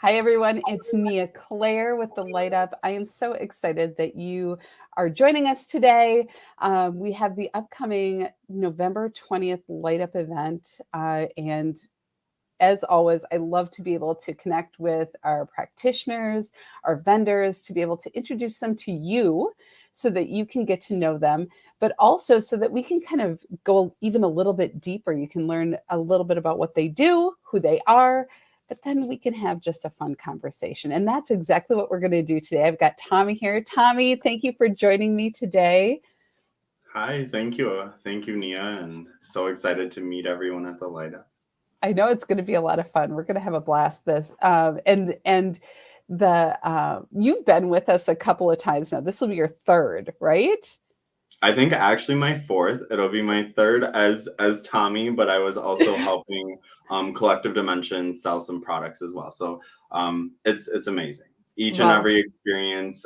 Hi, everyone. It's Nia Claire with the Light Up. I am so excited that you are joining us today. We have the upcoming November 20th Light Up event. And as always, I love to be able to connect with our practitioners, our vendors, to be able to introduce them to you so that you can get to know them, but also so that we can kind of go even a little bit deeper. You can learn a little bit about what they do, who they are, but then we can have just a fun conversation. And that's exactly what we're going to do today. I've got Tommy here. Tommy, thank you for joining me today. Hi, thank you. Thank you, Nia, and so excited to meet everyone at the Light Up. I know it's going to be a lot of fun. We're going to have a blast this. And the you've been with us a couple of times now. This will be your third, right? I think actually my fourth. It'll be my third as Tommy, but I was also helping Collective Dimensions sell some products as well. So it's amazing. Each and Wow. every experience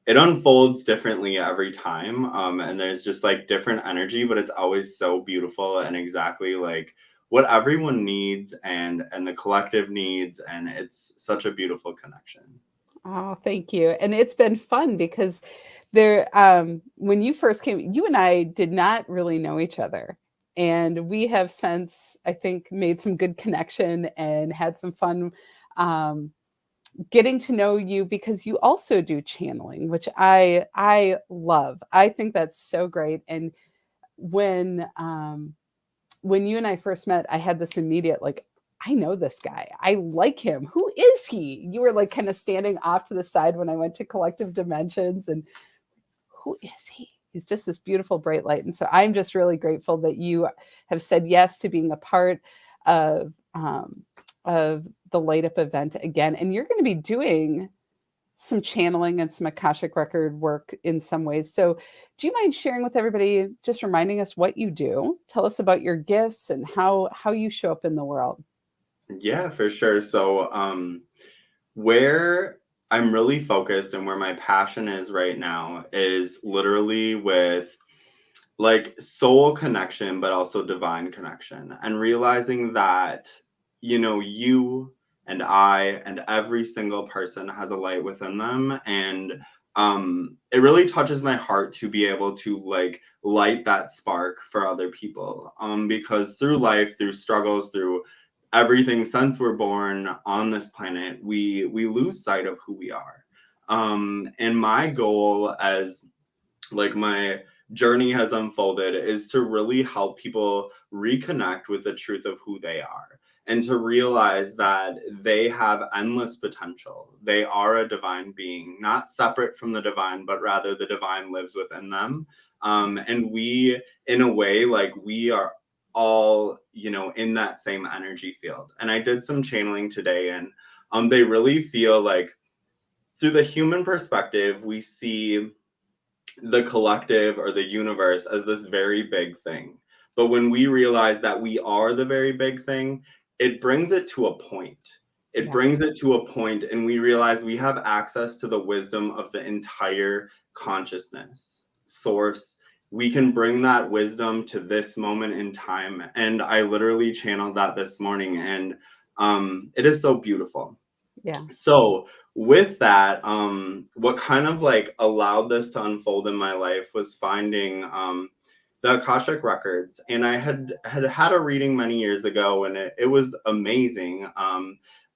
it unfolds differently every time. And there's just like different energy, but it's always so beautiful and exactly like what everyone needs and the collective needs, and it's such a beautiful connection. Oh, thank you. And it's been fun because when you first came, you and I did not really know each other. And we have since, I think, made some good connection and had some fun um, getting to know you because you also do channeling, which I love. I think that's so great. And when um, when you and I first met, I had this immediate like, I know this guy. I like him. Who is he? You were like kind of standing off to the side when I went to Collective Dimensions, and who is he? He's just this beautiful bright light. And so I'm just really grateful that you have said yes to being a part of of the Light Up event again. And you're going to be doing some channeling and some Akashic record work in some ways. So, do you mind sharing with everybody, just reminding us what you do? Tell us about your gifts and how you show up in the world. Yeah, for sure. So where I'm really focused and where my passion is right now is literally with like soul connection, but also divine connection, and realizing that, you and I and every single person has a light within them. And it really touches my heart to be able to like light that spark for other people. Because through life, through struggles, through everything since we're born on this planet, we lose sight of who we are. And my goal as like my journey has unfolded is to really help people reconnect with the truth of who they are and to realize that they have endless potential. They are a divine being, not separate from the divine, but rather the divine lives within them. And we, in a way, like we are all, in that same energy field. And I did some channeling today, and they really feel like through the human perspective, we see the collective or the universe as this very big thing. But when we realize that we are the very big thing, it brings it to a point. It Yeah. brings it to a point, and we realize we have access to the wisdom of the entire consciousness source. We can bring that wisdom to this moment in time. And I literally channeled that this morning, and it is so beautiful. Yeah. So with that, what kind of like allowed this to unfold in my life was finding the Akashic Records. And I had a reading many years ago, and it was amazing.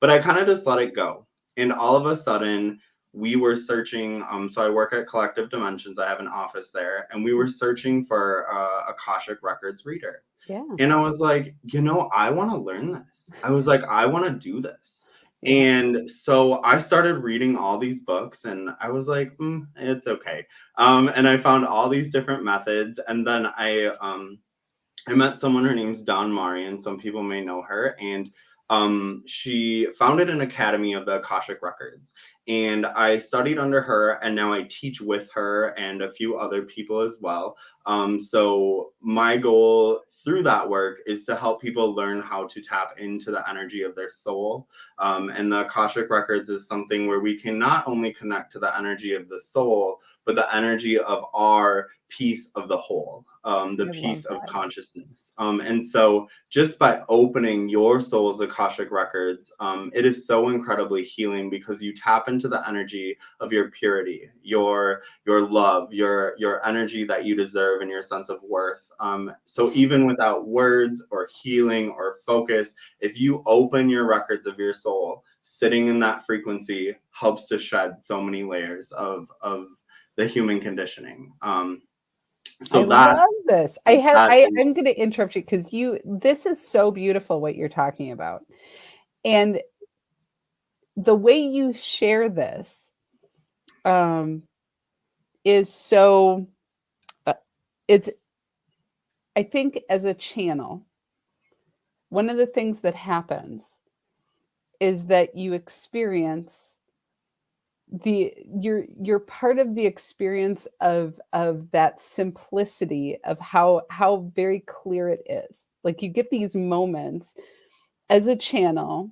But I kind of just let it go. And all of a sudden we were searching. So I work at Collective Dimensions. I have an office there, and we were searching for Akashic Records reader. Yeah. And I was like, I want to learn this. I was like, I want to do this. Yeah. And so I started reading all these books, and I was like, it's okay. And I found all these different methods. And then I met someone, her name's Dawn Mari, and some people may know her. And she founded an academy of the Akashic Records. And I studied under her, and now I teach with her and a few other people as well. So my goal through that work is to help people learn how to tap into the energy of their soul. And the Akashic Records is something where we can not only connect to the energy of the soul, but the energy of our piece of the whole, the I love piece of that. consciousness. And so just by opening your soul's Akashic Records, it is so incredibly healing, because you tap into the energy of your purity, your love, your energy that you deserve, and your sense of worth. So even without words or healing or focus, if you open your records of your soul, sitting in that frequency helps to shed so many layers of the human conditioning. I So love this. that I'm going to interrupt you because this is so beautiful what you're talking about. And the way you share this is so, it's, I think as a channel, one of the things that happens is that you experience you're part of the experience of that simplicity of how very clear it is. Like you get these moments as a channel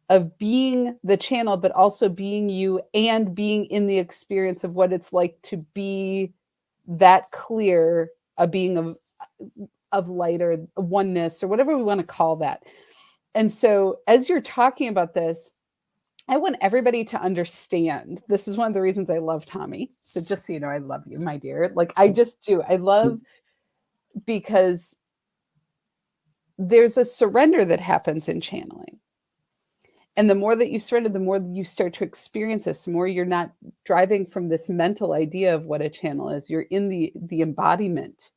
of being the channel, but also being you and being in the experience of what it's like to be that clear, a being of light or oneness or whatever we want to call that. And so as you're talking about this, I want everybody to understand. This is one of the reasons I love Tommy. So just so you know, I love you, my dear. Like I just do. I love because there's a surrender that happens in channeling. And the more that you surrender, the more you start to experience this, the more you're not driving from this mental idea of what a channel is. You're in the embodiment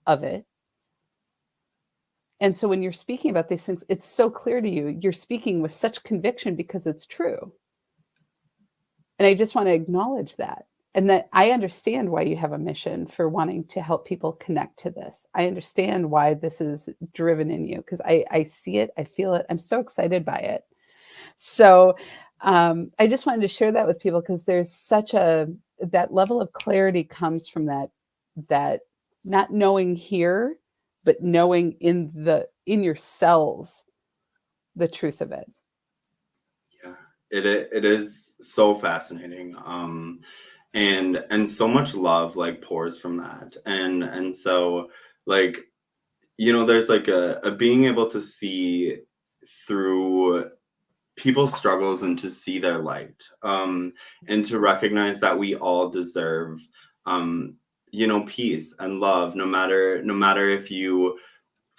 of it. And so when you're speaking about these things, it's so clear to you. You're speaking with such conviction because it's true. And I just want to acknowledge that. And that I understand why you have a mission for wanting to help people connect to this. I understand why this is driven in you because I see it, I feel it. I'm so excited by it. So I just wanted to share that with people because there's that level of clarity comes from that not knowing here, but knowing in your cells the truth of it. Yeah, it is so fascinating. And so much love like pours from that. And so like, there's like a being able to see through people's struggles and to see their light, and to recognize that we all deserve, peace and love, no matter if you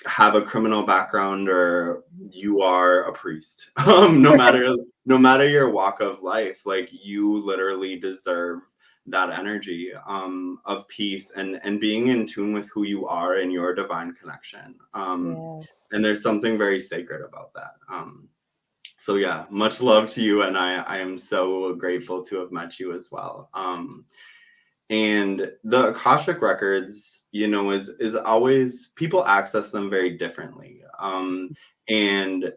have a criminal background or you are a priest. No matter your walk of life, like you literally deserve that energy, of peace and being in tune with who you are and your divine connection. Yes. And there's something very sacred about that. So yeah, much love to you, and I am so grateful to have met you as well. And the Akashic Records, is always, people access them very differently. And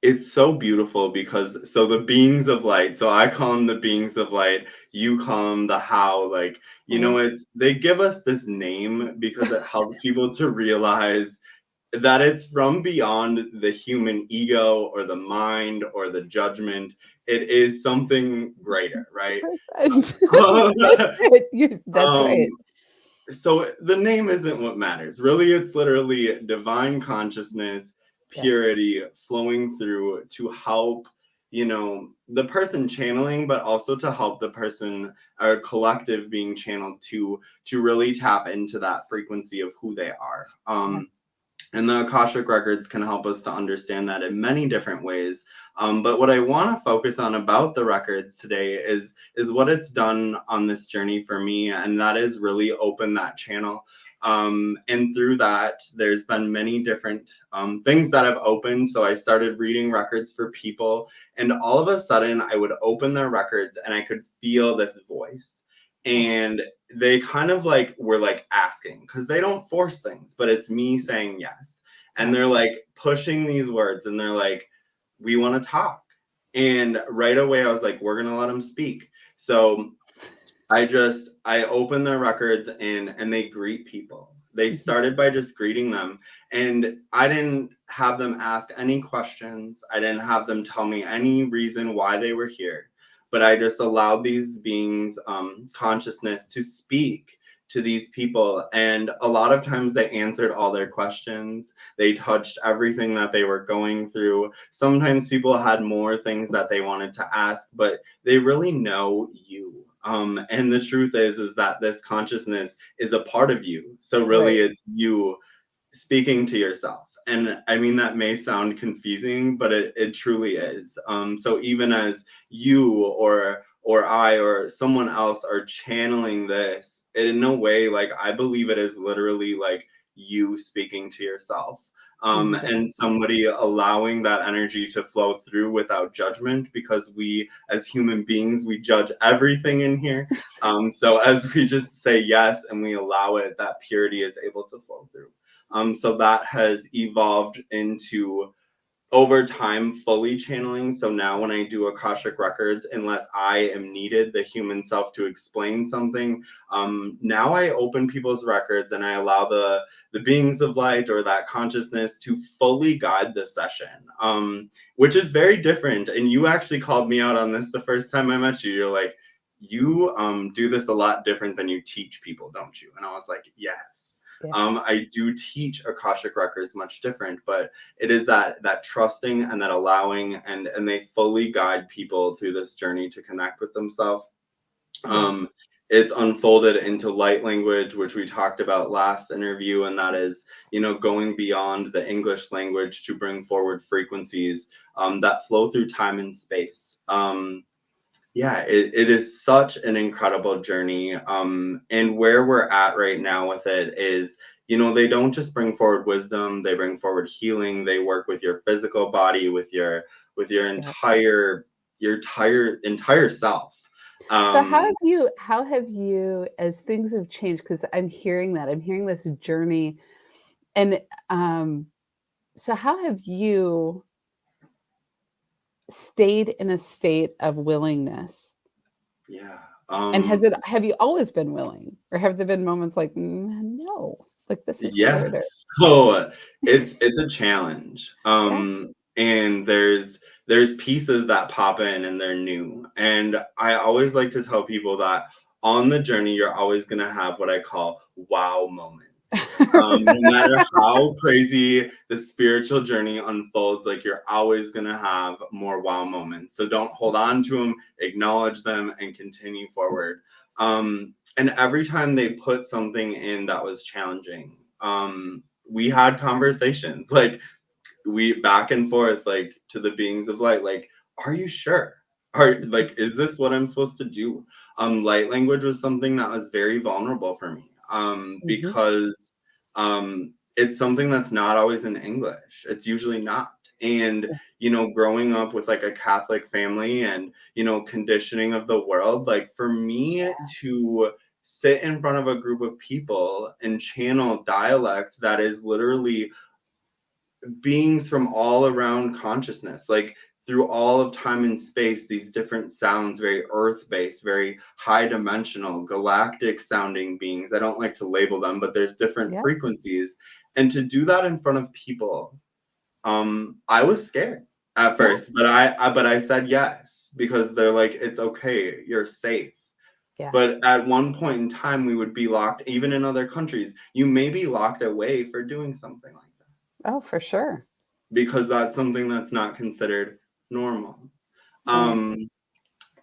it's so beautiful because so the beings of light, so I call them the beings of light, you call them the how, like, it's they give us this name because it helps people to realize that it's from beyond the human ego or the mind or the judgment. It is something greater, right? That's it. That's um, right. so the name isn't what matters. Really, it's literally divine consciousness, Yes. purity flowing through to help, the person channeling, but also to help the person or collective being channeled to really tap into that frequency of who they are. Yeah. And the Akashic Records can help us to understand that in many different ways. But what I want to focus on about the records today is what it's done on this journey for me, and that is really open that channel. And through that, there's been many different things that have opened. So I started reading records for people, and all of a sudden, I would open their records, and I could feel this voice. Oh, And they kind of like were like asking, because they don't force things, but it's me saying yes. And yes. they're like pushing these words, and they're like, we want to talk. And right away, I was like, we're going to let them speak. So I open their records and they greet people. They Mhm. started by just greeting them. And I didn't have them ask any questions. I didn't have them tell me any reason why they were here. But I just allowed these beings, consciousness to speak to these people. And a lot of times they answered all their questions. They touched everything that they were going through. Sometimes people had more things that they wanted to ask, but they really know you. And the truth is that this consciousness is a part of you. So really Right. it's you speaking to yourself. And I mean, that may sound confusing, but it truly is. So even as you or I or someone else are channeling this, in no way, like I believe it is literally like you speaking to yourself. And Exactly. somebody allowing that energy to flow through without judgment, because we as human beings, we judge everything in here. So as we just say yes and we allow it, that purity is able to flow through. So that has evolved into over time fully channeling. So now when I do Akashic Records, unless I am needed, the human self, to explain something, now I open people's records and I allow the beings of light or that consciousness to fully guide the session, which is very different. And you actually called me out on this the first time I met you. You're like, you do this a lot different than you teach people, don't you? And I was like, yes. Yeah. I do teach Akashic Records much different, but it is that trusting and that allowing, and they fully guide people through this journey to connect with themselves. Yeah. um it's unfolded into light language, which we talked about last interview, and that is, going beyond the English language to bring forward frequencies that flow through time and space. Yeah, it is such an incredible journey. And where we're at right now with it is, they don't just bring forward wisdom, they bring forward healing. They work with your physical body, with your Yeah. entire self. So Um, how have you, as things have changed, because I'm hearing that, I'm hearing this journey, and um, so how have you stayed in a state of willingness? yeah. And have you always been willing? Or have there been moments like, no, like this is weird, or Yes. So it's a challenge. yeah, And there's pieces that pop in and they're new. And I always like to tell people that on the journey, you're always gonna have what I call wow moments. No matter how crazy the spiritual journey unfolds, like you're always gonna have more wow moments. So don't hold on to them, acknowledge them, and continue forward. And every time they put something in that was challenging, we had conversations, like we back and forth, like to the beings of light, like, are you sure? Is this what I'm supposed to do? Light language was something that was very vulnerable for me, Mhm. because it's something that's not always in English. It's usually not. And Yeah, growing up with like a Catholic family and conditioning of the world, like for me to sit in front of a group of people and channel dialect that is literally beings from all around consciousness, like through all of time and space, these different sounds, very earth-based, very high dimensional, galactic sounding beings. I don't like to label them, but there's different yeah, frequencies. And to do that in front of people, I was scared at yeah, first, but I said yes, because they're like, it's okay, you're safe. yeah. But at one point in time, we would be locked, even in other countries, you may be locked away for doing something like that, Oh, for sure. because that's something that's not considered normal. Right. Um,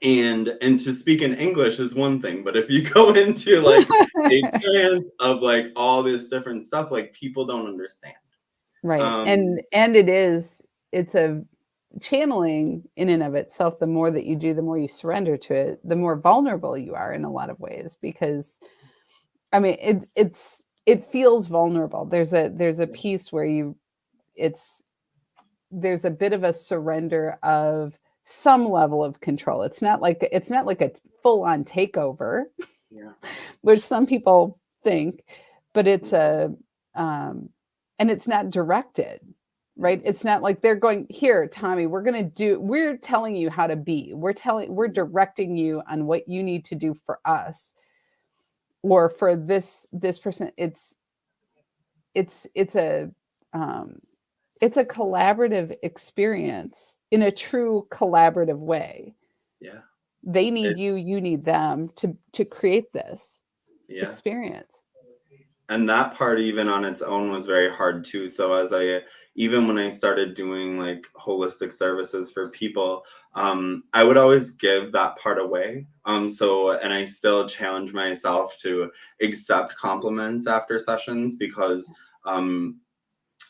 and to speak in English is one thing, but if you go into like a trance of like all this different stuff, like people don't understand. Right. Um, And it's a channeling in and of itself. The more that you do, the more you surrender to it, the more vulnerable you are in a lot of ways, because I mean, it feels vulnerable. There's a piece where it's there's a bit of a surrender of some level of control. It's not like a full on takeover, yeah, which some people think, but it's a um, and it's not directed. right? It's not like they're going, here, Tommy, we're telling you how to be. We're directing you on what you need to do for us or for this person. It's a um, it's a collaborative experience in a true collaborative way. Yeah. They need It, you, you need them to create this yeah. experience. And that part even on its own was very hard too. So as I even when I started doing like holistic services for people, I would always give that part away. So and I still challenge myself to accept compliments after sessions because um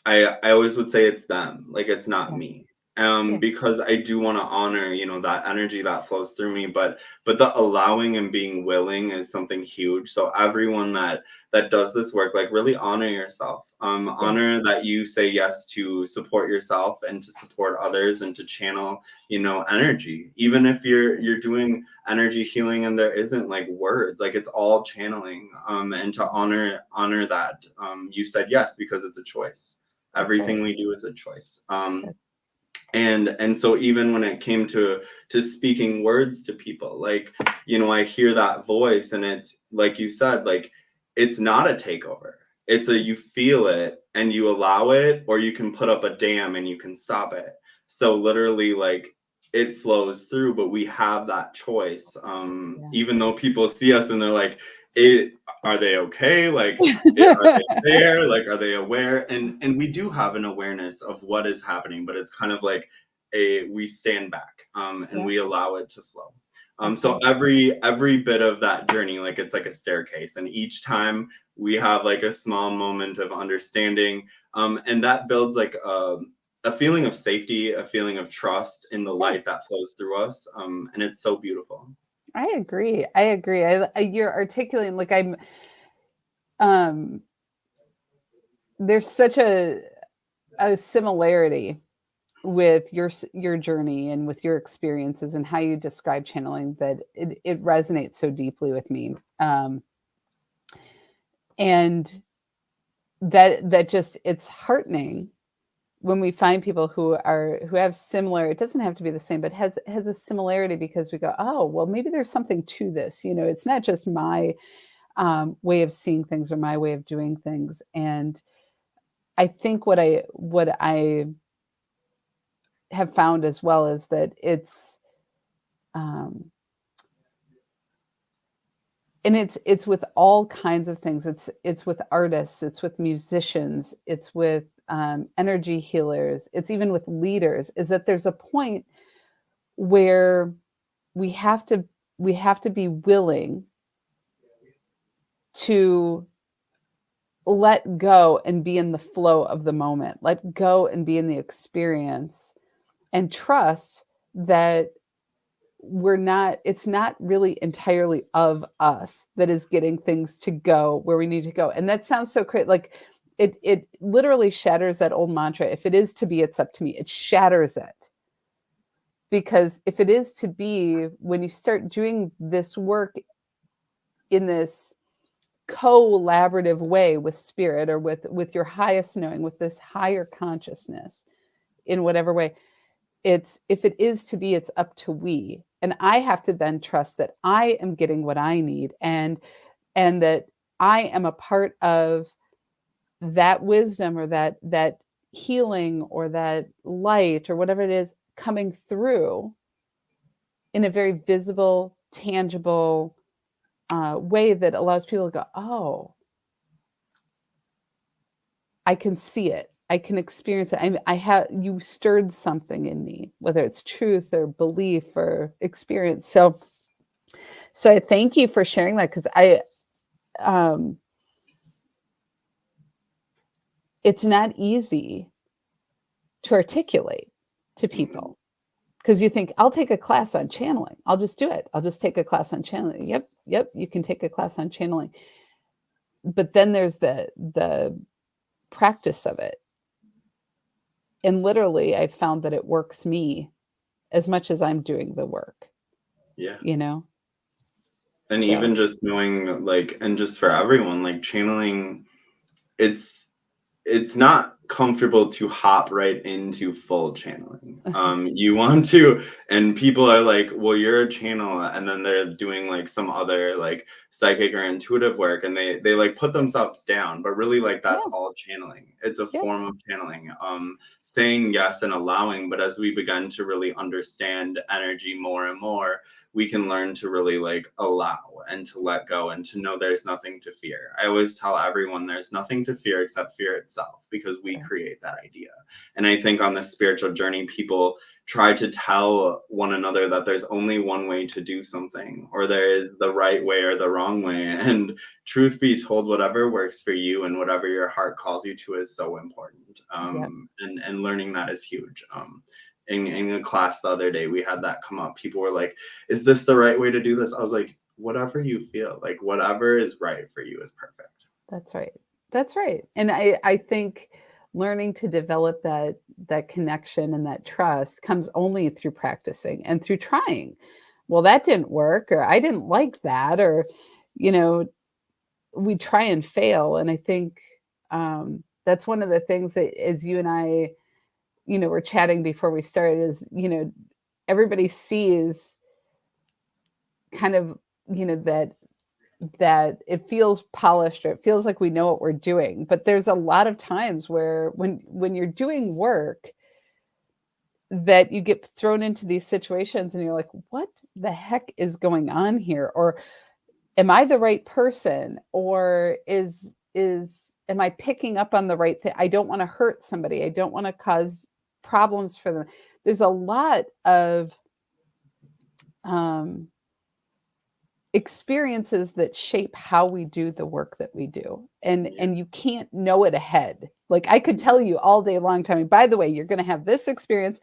I always would say it's them, like it's not Yeah. me. Yeah. Because I do want to honor, that energy that flows through me, but the allowing and being willing is something huge. So everyone that does this work, like really honor yourself. Yeah. Honor that you say yes to support yourself and to support others and to channel, energy. Even if you're doing energy healing and there isn't like words, like it's all channeling. And to honor that you said yes because it's a choice. That's right. Everything we do is a choice. That, And so even when it came to speaking words to people, like, I hear that voice and it's like you said, like it's not a takeover. It's a, you feel it and you allow it, or you can put up a dam and you can stop it. So literally, like, it flows through, but we have that choice. yeah. Even though people see us and they're like, are they okay? Like, are they there? Like, are they aware? And we do have an awareness of what is happening, but it's kind of like we stand back and Yeah. we allow it to flow. That's So right. every bit of that journey, like it's like a staircase, and each time we have like a small moment of understanding, and that builds like a feeling of safety, a feeling of trust in the Yeah. light that flows through us, and it's so beautiful. I agree. I agree. You're articulating like um there's such a similarity with your journey and with your experiences and how you describe channeling that it resonates so deeply with me. And that just it's heartening when we find people who have similar, it doesn't have to be the same, but has a similarity, because we go, oh well, maybe there's something to this. It's not just my way of seeing things or my way of doing things. And I think what I have found as well is that um, it's with all kinds of things. It's with artists, it's with musicians, it's with energy healers, it's even with leaders. Is that there's a point where we have to we have to be willing to let go and be in the flow of the moment, let go and be in the experience, and trust that it's not really entirely of us that is getting things to go where we need to go. And that sounds so crazy. Like it literally shatters that old mantra. If it is to be, it's up to me. It shatters it. Because if it is to be, when you start doing this work in this collaborative way with spirit, or with your highest knowing, with this higher consciousness, in whatever way, it's, if it is to be, it's up to we. And I have to then trust that I am getting what I need, and that I am a part of that wisdom, or that healing, or that light, or whatever it is, coming through in a very visible, tangible way that allows people to go, oh, I can see it. I can experience it. I have, you stirred something in me, whether it's truth or belief or experience. So I thank you for sharing that, because um, it's not easy to articulate to Mhm. people, because you think, I'll take a class on channeling. I'll just do it. I'll just take a class on channeling. Yep. You can take a class on channeling. But then there's the practice of it. And literally, I found that it works me as much as I'm doing the work, Yeah. you know? And So, even just knowing, like, and just for everyone, like channeling, it's it's not comfortable to hop right into full channeling. You want to, and people are like, well, you're a channel, and then they're doing like some other like psychic or intuitive work, and they like put themselves down, but really like that's Yeah, all channeling. It's a yeah, form of channeling. Saying yes and allowing, but as we begin to really understand energy more and more, we can learn to really like allow and to let go and to know there's nothing to fear. I always tell everyone there's nothing to fear except fear itself, because we right, create that idea. And I think on this spiritual journey, people try to tell one another that there's only one way to do something, or there is the right way or the wrong way. And truth be told, whatever works for you and whatever your heart calls you to is so important. yeah, And learning that is huge. In a class the other day, we had that come up. People were like, is this the right way to do this? I was like, whatever you feel, like whatever is right for you is perfect. that's right. That's right. And I think learning to develop that connection and that trust comes only through practicing and through trying. Well, that didn't work, or I didn't like that, or you know, we try and fail. And I think that's one of the things that, as you and I, were chatting before we started, is everybody sees kind of that it feels polished, or it feels like we know what we're doing, but there's a lot of times where when you're doing work, that you get thrown into these situations and you're like, what the heck is going on here? Or am I the right person? Or is am I picking up on the right thing? I don't want to hurt somebody. I don't want to cause problems for them. There's a lot of um, experiences that shape how we do the work that we do, Yeah. and you can't know it ahead. Like, I could tell you all day long, Tommy, by the way, you're going to have this experience,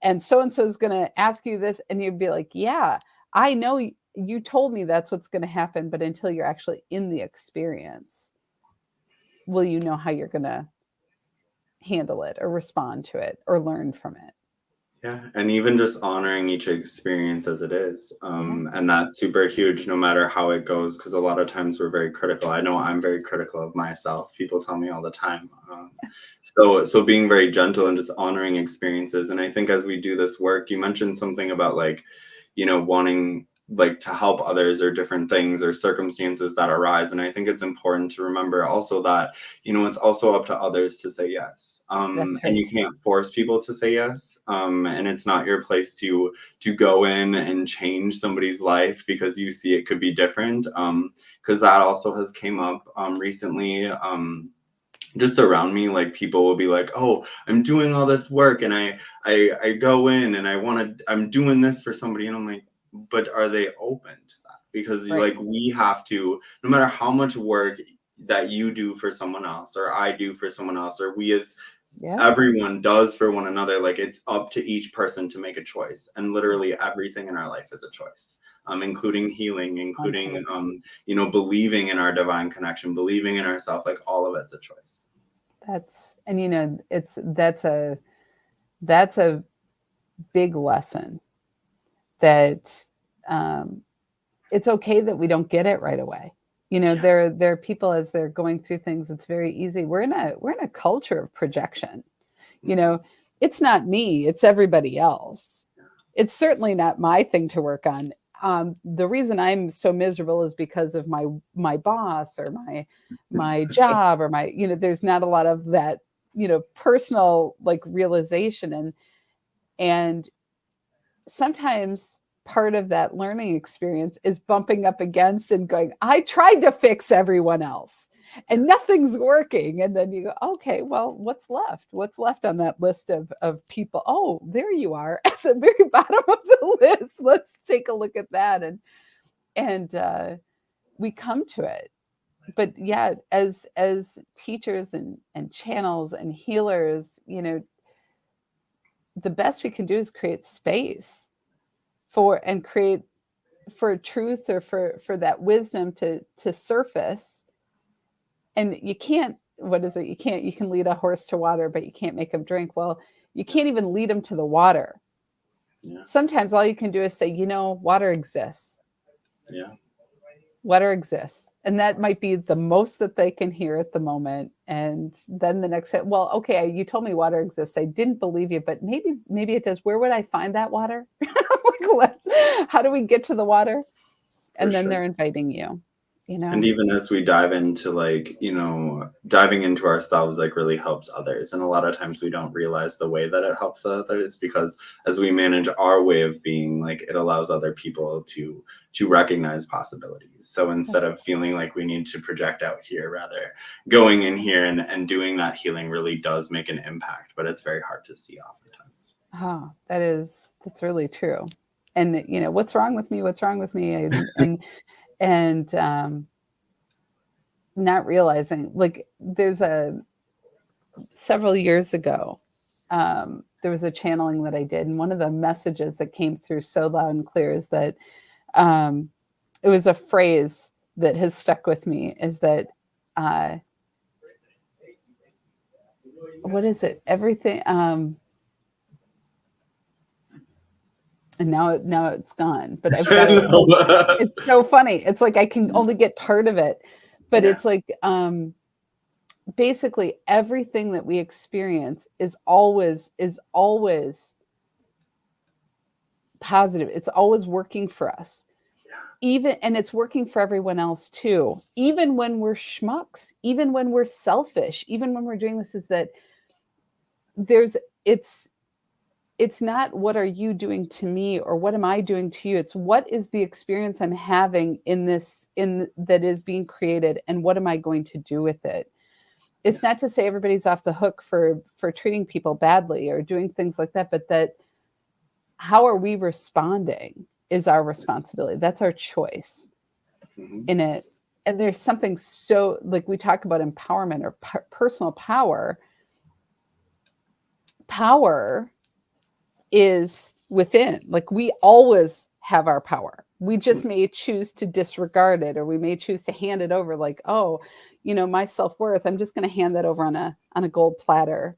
and so is going to ask you this, and you'd be like, yeah, I know, you told me that's what's going to happen, but until you're actually in the experience, will you know how you're going to handle it or respond to it or learn from it. Yeah, and even just honoring each experience as it is. Yeah, And that's super huge no matter how it goes, because a lot of times we're very critical. I know I'm very critical of myself. People tell me all the time. So being very gentle and just honoring experiences. And I think as we do this work, you mentioned something about like, wanting like to help others or different things or circumstances that arise. And I think it's important to remember also that, it's also up to others to say yes. that's And you right. can't force people to say yes. And it's not your place to go in and change somebody's life because you see it could be different. Because that also has came up recently. Just around me, like people will be like, oh, I'm doing all this work, and I go in and I'm doing this for somebody, and I'm like, but are they open to that? Because Right. like we have to, no matter how much work that you do for someone else or I do for someone else, or we as Yeah. everyone does for one another, like it's up to each person to make a choice. And literally everything in our life is a choice, including healing, including 100%. believing in our divine connection, believing in ourselves, like all of it's a choice. That's, and it's that's a big lesson, that um, it's okay that we don't get it right away. Yeah. There are people, as they're going through things, it's very easy. We're in a culture of projection. You Mhm. know, it's not me, it's everybody else. It's certainly not my thing to work on. The reason I'm so miserable is because of my boss, or my job, or my, there's not a lot of that, personal, like, realization. And sometimes part of that learning experience is bumping up against and going, I tried to fix everyone else and Yes. nothing's working. And then you go, okay, well, what's left? What's left on that list of people? Oh, there you are at the very bottom of the list. Let's take a look at that. And we come to it. But yeah, as teachers and channels and healers, the best we can do is create space create for truth, or for that wisdom to surface. And you can't, what is it, you can lead a horse to water, but you can't make him drink. Well, you can't even lead him to the water. Yeah. Sometimes all you can do is say, water exists. Yeah. Water exists. And that might be the most that they can hear at the moment. And then the next, well, okay, you told me water exists. I didn't believe you, but maybe it does. Where would I find that water? How do we get to the water? And then they're inviting you, you know? And even as we dive into like, diving into ourselves like really helps others. And a lot of times we don't realize the way that it helps others, because as we manage our way of being, like it allows other people to recognize possibilities. So instead of feeling like we need to project out here, rather going in here and doing that healing really does make an impact, but it's very hard to see oftentimes. Oh, that's really true. And what's wrong with me? What's wrong with me? And not realizing, like, there's several years ago, there was a channeling that I did, and one of the messages that came through so loud and clear is that it was a phrase that has stuck with me, is that what is it? Everything. And now it's gone, but I've got it. It's so funny. It's like I can only get part of it, but it's like basically everything that we experience is always positive. It's always working for us. And it's working for everyone else too. Even when we're schmucks, even when we're selfish, even when we're doing this, is that it's not what are you doing to me or what am I doing to you? It's what is the experience I'm having in that is being created, and what am I going to do with it? It's not to say everybody's off the hook for treating people badly or doing things like that, but that how are we responding is our responsibility. That's our choice in it. And there's something so, like we talk about empowerment or personal power. Power is within. Like, we always have our power. We just may choose to disregard it, or we may choose to hand it over, like, oh, my self-worth, I'm just going to hand that over on a gold platter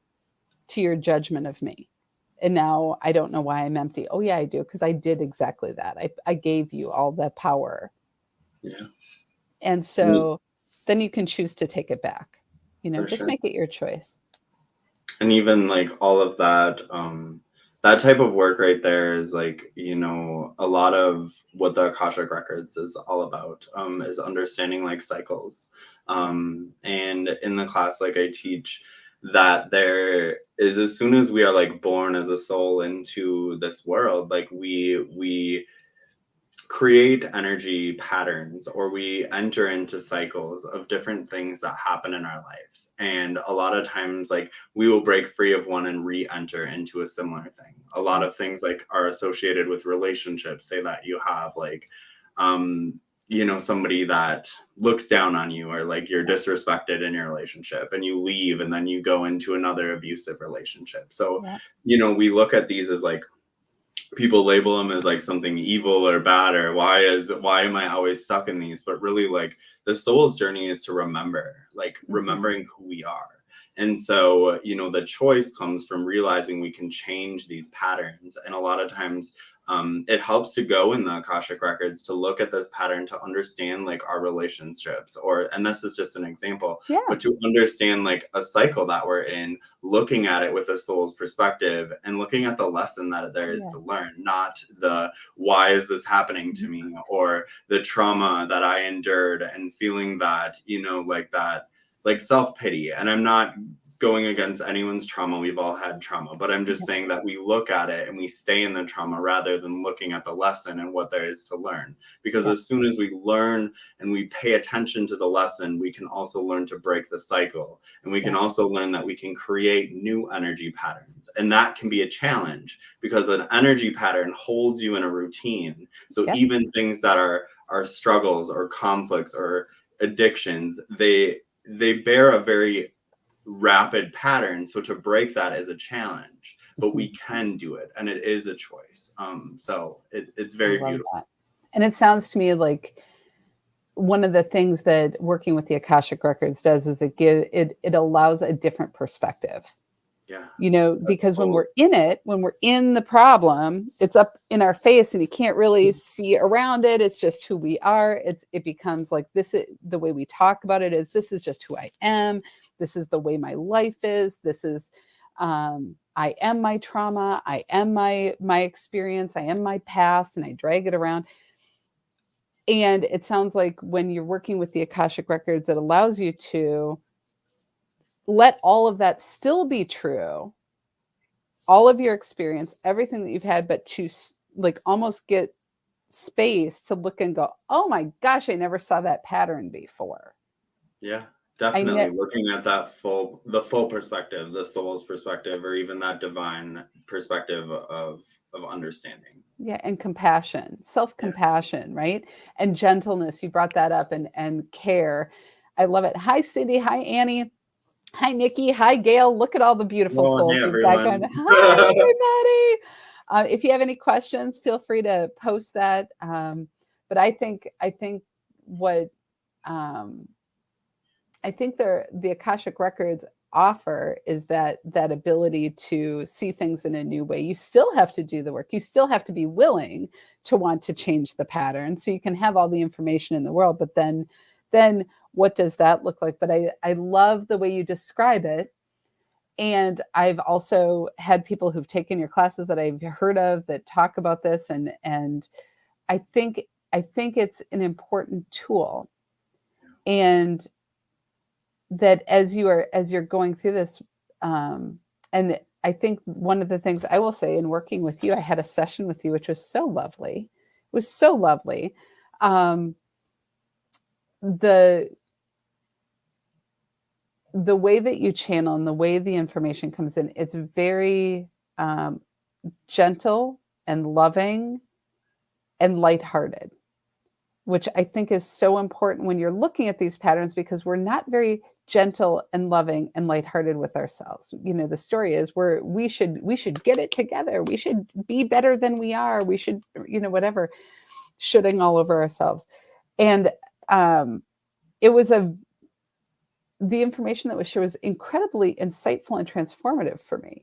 to your judgment of me. And now I don't know why I'm empty. Oh yeah, I do, because I did exactly that. I gave you all the power. Yeah. And so then you can choose to take it back. Just make it your choice. And even like all of that, that type of work right there is like, a lot of what the Akashic Records is all about, is understanding like cycles. And in the class, like I teach that there is, as soon as we are like born as a soul into this world, like we create energy patterns, or we enter into cycles of different things that happen in our lives. And a lot of times, like, we will break free of one and re-enter into a similar thing. A lot of things like are associated with relationships. Say that you have like somebody that looks down on you, or like you're disrespected in your relationship and you leave and then you go into another abusive relationship. So we look at these as like, people label them as like something evil or bad, or why am I always stuck in these? But really, like, the soul's journey is to remember, like remembering who we are. And so, the choice comes from realizing we can change these patterns. And a lot of times it helps to go in the Akashic Records to look at this pattern, to understand like our relationships, and this is just an example, but to understand like a cycle that we're in, looking at it with a soul's perspective and looking at the lesson that there is to learn, not the why is this happening to me, or the trauma that I endured, and feeling that, like self-pity. And I'm not going against anyone's trauma. We've all had trauma, but I'm just saying that we look at it and we stay in the trauma rather than looking at the lesson and what there is to learn. Because as soon as we learn and we pay attention to the lesson, we can also learn to break the cycle. And we can also learn that we can create new energy patterns. And that can be a challenge, because an energy pattern holds you in a routine. So even things that are struggles or conflicts or addictions, they bear a very rapid pattern. So to break that is a challenge, but we can do it, and it is a choice. So it's very beautiful. That. And it sounds to me like one of the things that working with the Akashic Records does is it allows a different perspective. Yeah. Because when we're in it, when we're in the problem, it's up in our face and you can't really see around it. It's just who we are. It becomes like this is the way we talk about it is this is just who I am. This is the way my life is. This is I am my trauma. I am my experience. I am my past, and I drag it around. And it sounds like when you're working with the Akashic Records, it allows you to let all of that still be true, all of your experience, everything that you've had, but to like almost get space to look and go, oh my gosh, I never saw that pattern before. Yeah, definitely looking at the full perspective, the soul's perspective, or even that divine perspective of understanding. Yeah, and compassion, self-compassion, right? And gentleness. You brought that up, and care. I love it. Hi, Cindy. Hi, Annie. Hi, Nikki. Hi, Gail. Look at all the beautiful souls Hey, we've got going. Hi, everybody. If you have any questions, feel free to post that. But I think what I think the Akashic Records offer is that ability to see things in a new way. You still have to do the work. You still have to be willing to want to change the pattern. So you can have all the information in the world, but then what does that look like? But I love the way you describe it. And I've also had people who've taken your classes that I've heard of that talk about this. And I think it's an important tool. And that as you're going through this, and I think one of the things I will say in working with you, I had a session with you, which was so lovely. It was so lovely. The way that you channel and the way the information comes in, it's very gentle and loving and lighthearted, which I think is so important when you're looking at these patterns, because we're not very gentle and loving and lighthearted with ourselves. The story is we should get it together. We should be better than we are. We should, whatever, shooting all over ourselves. And it was the information that was shared was incredibly insightful and transformative for me.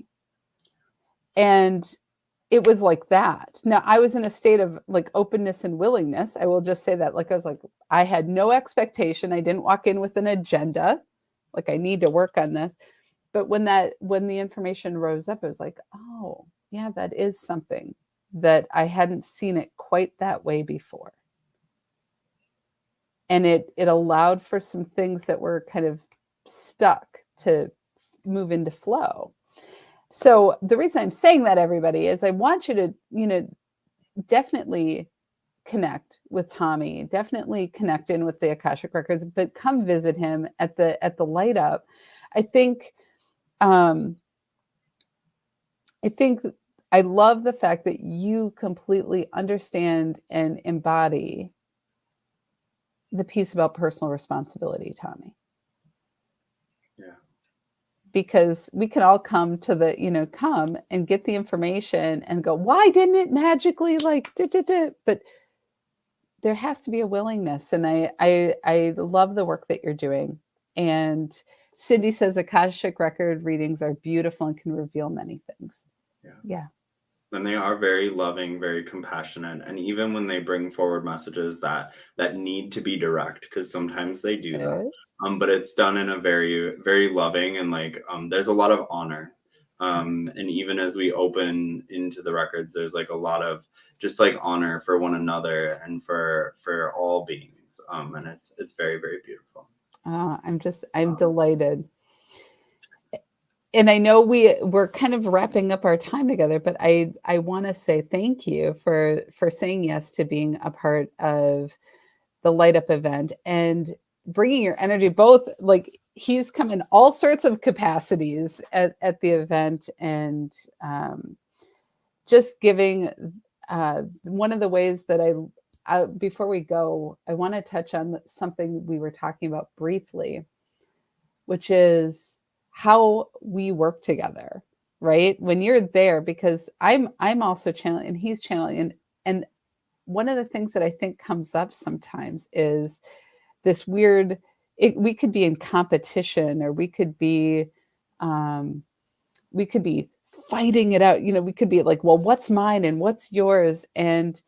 And it was like that. Now, I was in a state of like openness and willingness. I will just say that, like, I was like, I had no expectation. I didn't walk in with an agenda. Like, I need to work on this. But when the information rose up, it was like, oh, yeah, that is something that I hadn't seen it quite that way before. And it allowed for some things that were kind of stuck to move into flow. So the reason I'm saying that, everybody, is I want you to, definitely connect with Tommy, definitely connect in with the Akashic Records, but come visit him at the Light Up. I think I love the fact that you completely understand and embody the piece about personal responsibility, Tommy. Yeah. Because we can all come to come and get the information and go, why didn't it magically but there has to be a willingness. And I love the work that you're doing. And Cindy says Akashic record readings are beautiful and can reveal many things. Yeah. And they are very loving, very compassionate. And even when they bring forward messages that need to be direct, because sometimes they do that. But it's done in a very, very loving and there's a lot of honor. And even as we open into the records, there's like a lot of just like honor for one another and for all beings. And it's very, very beautiful. I'm delighted. And I know we're kind of wrapping up our time together, but I want to say thank you for saying yes to being a part of the Light Up event and bringing your energy. Both, like, he's come in all sorts of capacities at the event, and just giving one of the ways that I before we go, I want to touch on something we were talking about briefly, which is how we work together, right? When you're there, because I'm also channeling and he's channeling. And one of the things that I think comes up sometimes is this weird, we could be in competition, or we could be we could be fighting it out. We could be like, well, what's mine and what's yours? And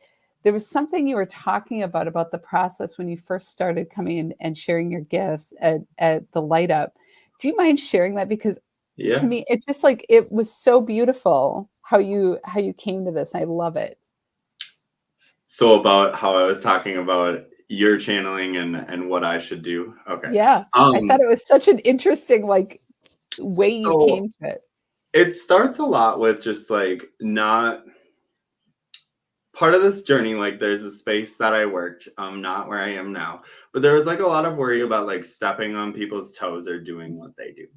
there was something you were talking about the process when you first started coming in and sharing your gifts at the light up. Do you mind sharing that? Because to Yeah. me, it just like, it was so beautiful how you came to this. I love it. So about how I was talking about your channeling and what I should do. Okay. Yeah. I thought Um, it was such an interesting like way you so came to it. it starts a lot with just like not part of this journey. Like there's a space that I worked, not where I am now, but there was like a lot of worry about like stepping on people's toes or doing what they do.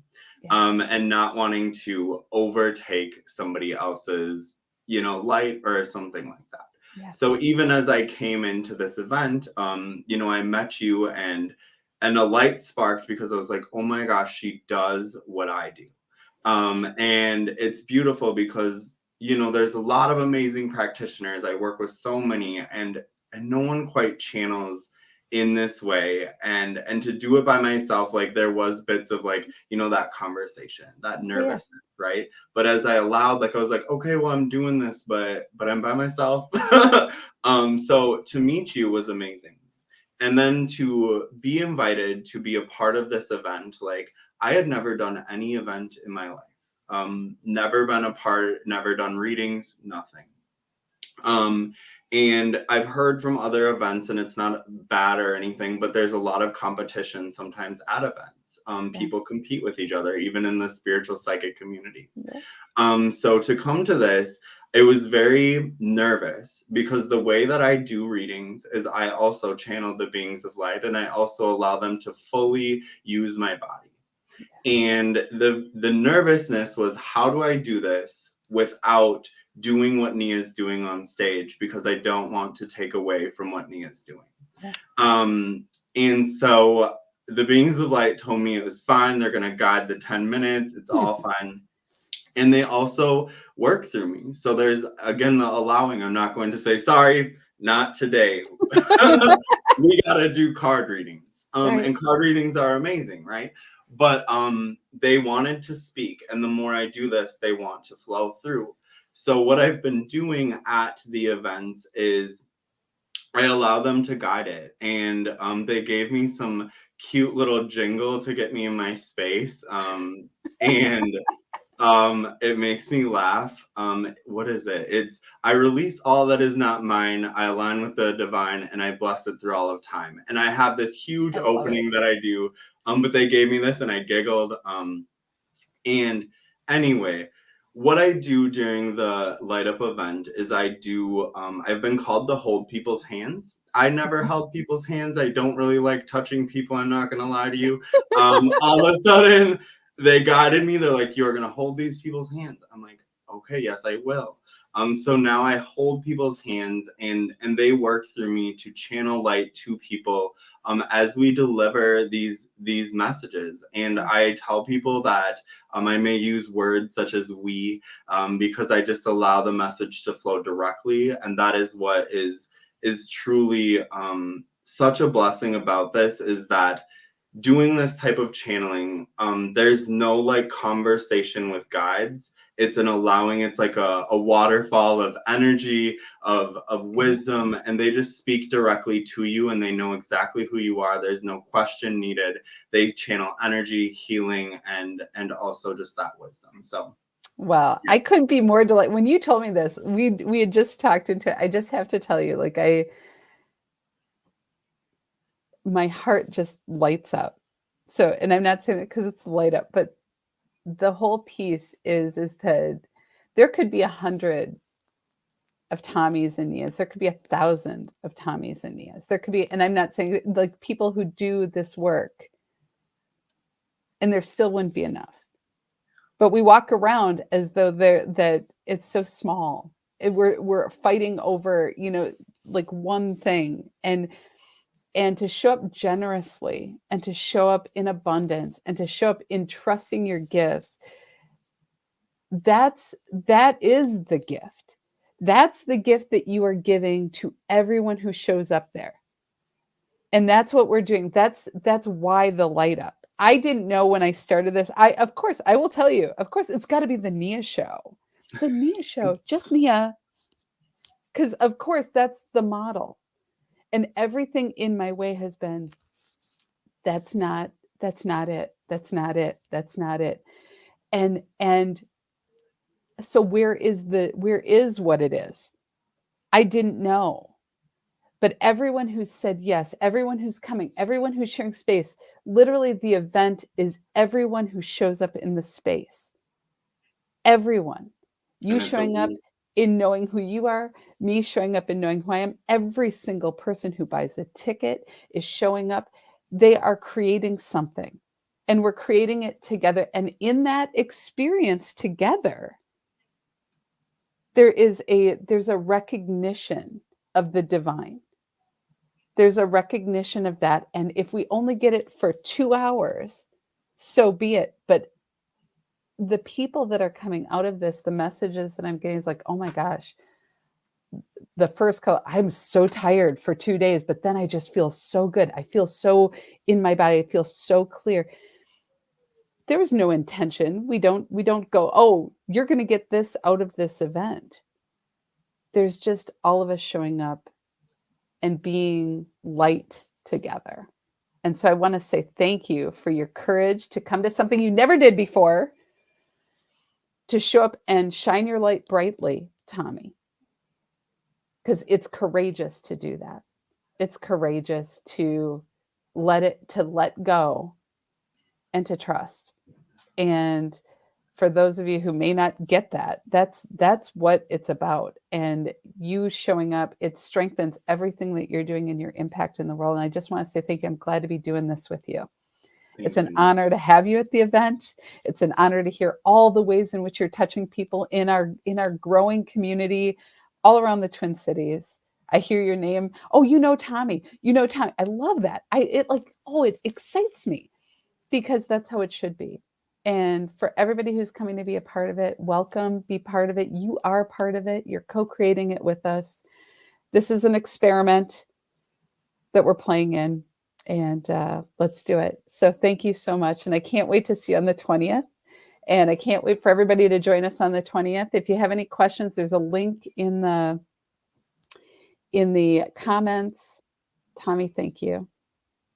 Yeah. And not wanting to overtake somebody else's, light or something like that. Yeah. So even as I came into this event, I met you, and a light sparked because I was like, oh my gosh, she does what I do. And it's beautiful because there's a lot of amazing practitioners. I work with so many, and no one quite channels in this way, and to do it by myself, like there was bits of like that conversation, that Oh, yeah. nervousness, right? But as I allowed, like I was like, okay, well, I'm doing this, but I'm by myself. So to meet you was amazing, and then to be invited to be a part of this event. Like I had never done any event in my life, never been a part, never done readings, nothing. um, and I've heard from other events, and it's not bad or anything, but there's a lot of competition sometimes at events. Yeah. People compete with each other, even in the spiritual psychic community. Yeah. So to come to this, it was very nervous because the way that I do readings is I also channel the beings of light, and I also allow them to fully use my body. And the nervousness was, how do I do this without doing what Nia's doing on stage, because I don't want to take away from what Nia's doing. Yeah. Um, and so the beings of light told me it was fine. They're going to guide the 10 minutes. It's all fine. And they also work through me. So there's, again, the allowing. I'm not going to say, sorry, not today. We got to do card readings. Right. And card readings are amazing, right? But they wanted to speak. And the more I do this, they want to flow through. So what I've been doing at the events is I allow them to guide it. And they gave me some cute little jingle to get me in my space. And it makes me laugh. What is it? It's, I release all that is not mine, I align with the divine, and I bless it through all of time. And I have this huge I love it. opening that I do. But they gave me this and I giggled. And anyway, what I do during the light up event is I've been called to hold people's hands. I never held people's hands. I don't really like touching people. I'm not going to lie to you. All of a sudden, they guided me. They're like, you're going to hold these people's hands. I'm like, okay, yes, I will. So now I hold people's hands, and they work through me to channel light to people as we deliver these messages. And I tell people that I may use words such as we, because I just allow the message to flow directly. And that is what is truly such a blessing about this, is that doing this type of channeling, there's no like conversation with guides. It's an allowing. It's like a waterfall of energy, of wisdom, and they just speak directly to you, and they know exactly who you are. There's no question needed. They channel energy, healing, and also just that wisdom. So Well, I yes. couldn't be more delighted when you told me this. We had just talked into it. I just have to tell you, like my heart just lights up. So, and I'm not saying it because it's light up, but the whole piece is that there could be 100 of Tommys and Nias. There could be 1,000 of Tommys and Nias. There could be, and I'm not saying like people who do this work, and there still wouldn't be enough. But we walk around as though that it's so small. We're fighting over, like one thing, and to show up generously, and to show up in abundance, and to show up in trusting your gifts. That is the gift. That's the gift that you are giving to everyone who shows up there. And that's what we're doing. That's why the light up. I didn't know when I started this. Of course, I will tell you, of course, it's got to be the Nia show. The Nia show, just Nia. Because, of course, that's the model. And everything in my way has been, that's not, that's not it. That's not it. That's not it. And so where is what it is? I didn't know. But everyone who said yes, everyone who's coming, everyone who's sharing space, literally the event is everyone who shows up in the space. Everyone. You showing up in knowing who you are, me showing up in knowing who I am. Every single person who buys a ticket is showing up. They are creating something, and we're creating it together. And in that experience together, there's a recognition of the divine. There's a recognition of that. And if we only get it for 2 hours, so be it. But the people that are coming out of this, the messages that I'm getting is like, oh my gosh, the first call, I'm so tired for 2 days, but then I just feel so good. I feel so in my body. I feel so clear. There was no intention. We don't go, oh, you're going to get this out of this event. There's just all of us showing up and being light together. And so I want to say thank you for your courage to come to something you never did before, to show up and shine your light brightly, Tommy. Because it's courageous to do that. It's courageous to let go and to trust. And for those of you who may not get that, that's what it's about. And you showing up, it strengthens everything that you're doing and your impact in the world. And I just want to say thank you. I'm glad to be doing this with you. It's an honor to have you at the event. It's an honor to hear all the ways in which you're touching people in our growing community all around the Twin Cities. I hear your name. Oh, you know Tommy. You know Tommy. I love that. It excites me, because that's how it should be. And for everybody who's coming to be a part of it, welcome, be part of it. You are part of it. You're co-creating it with us. This is an experiment that we're playing in, and let's do it. So thank you so much. And I can't wait to see you on the 20th. And I can't wait for everybody to join us on the 20th. If you have any questions, there's a link in the comments. Tommy, thank you.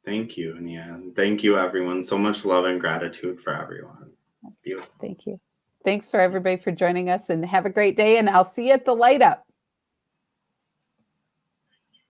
Thank you, Nia. Thank you, everyone. So much love and gratitude for everyone. Beautiful. Thank you. Thanks for everybody for joining us, and have a great day. And I'll see you at the light up.